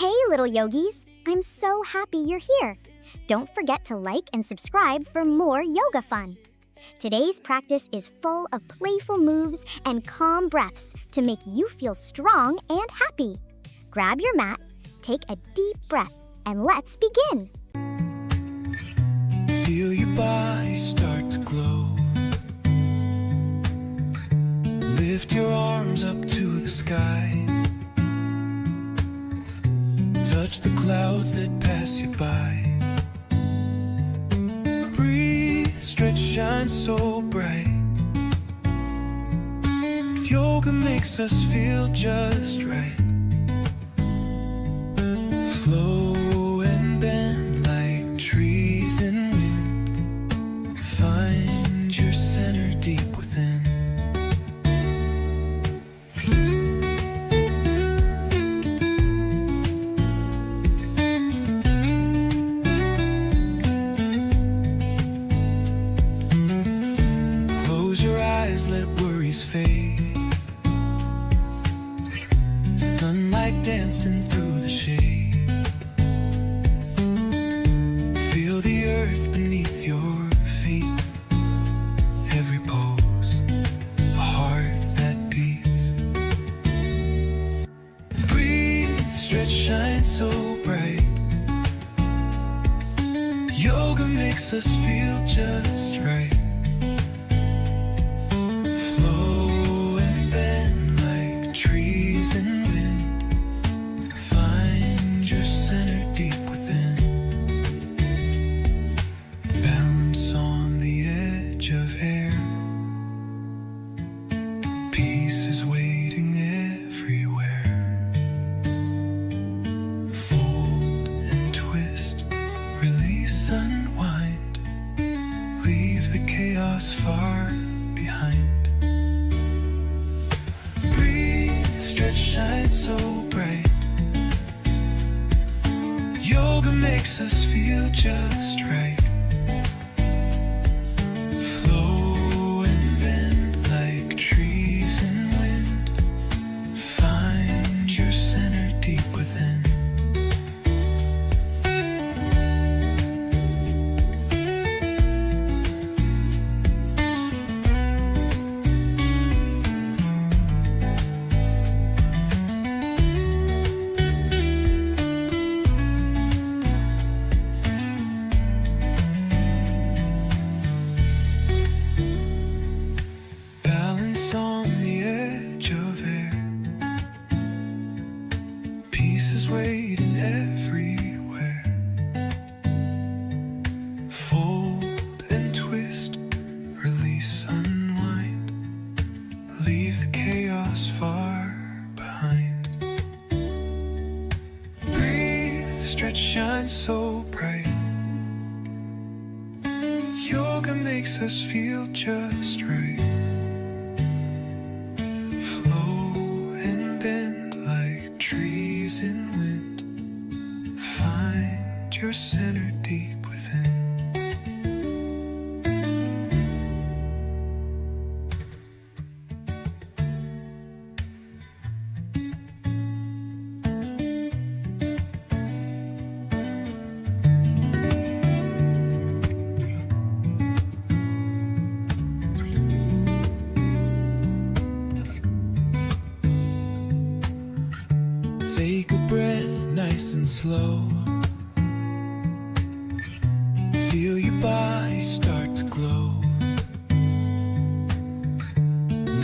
Hey, little yogis! I'm so happy you're here. Don't forget to like and subscribe for more yoga fun. Today's practice is full of playful moves and calm breaths to make you feel strong and happy. Grab your mat, take a deep breath, and let's begin. Feel your body start to glow. Lift your arms up to the sky. Touch the clouds that pass you by. Breathe, stretch, shine so bright. Yoga makes us feel just right. Flow and bend like trees in wind. Find your center deep within. Close your eyes, let worries fade. Sunlight dancing through the shade. Feel the earth beneath your feet. Every pose, a heart that beats. Breathe, stretch, shine so bright. Yoga makes us feel just right. Flow and bend like trees in wind. Find your center deep within. Balance on the edge of air. Peace is waiting everywhere. Fold and twist, release, unwind. Leave the chaos far behind. Breathe, stretch, shine so bright. Yoga makes us feel just right. Flow and bend like trees in wind. Find your center deep within. Balance on the edge of air. Peace is waiting everywhere. Fold and twist, release, unwind. Leave the chaos far behind. Breathe, stretch, shine so bright. Yoga makes us feel just right. Flow and bend like trees in wind. Find your center deep within. Take a breath, nice and slow. Feel your body start to glow.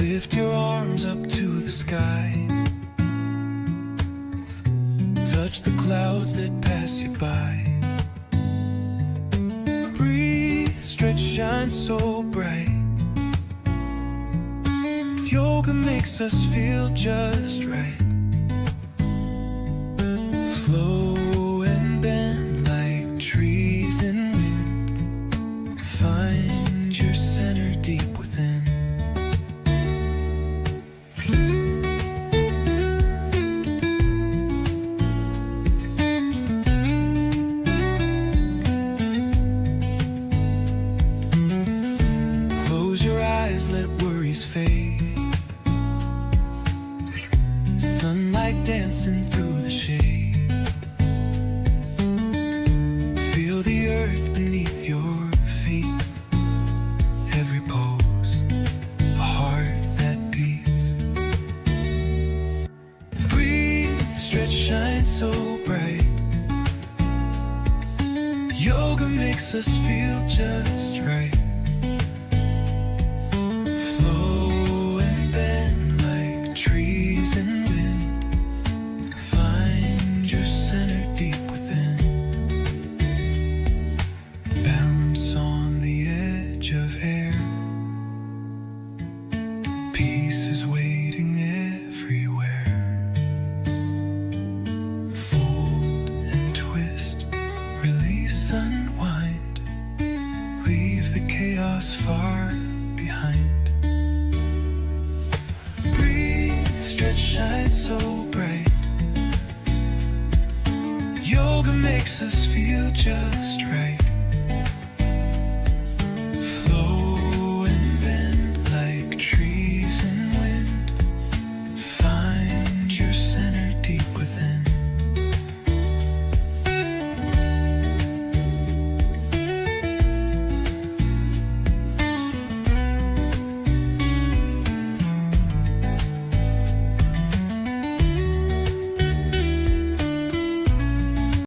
Lift your arms up to the sky. Touch the clouds that pass you by. Breathe, stretch, shine so bright. Yoga makes us feel just right. Flow and bend like trees in wind. Find your center deep within. Close your eyes, let worries fade. shines so bright. Yoga makes us feel just right. Flow and bend like trees and wind. Find your center deep within. Balance on the edge of air. Peace is waiting everywhere. Fold and twist, release, unwind. Leave the chaos far behind. Breathe, stretch, shine so bright. Yoga makes us feel just right.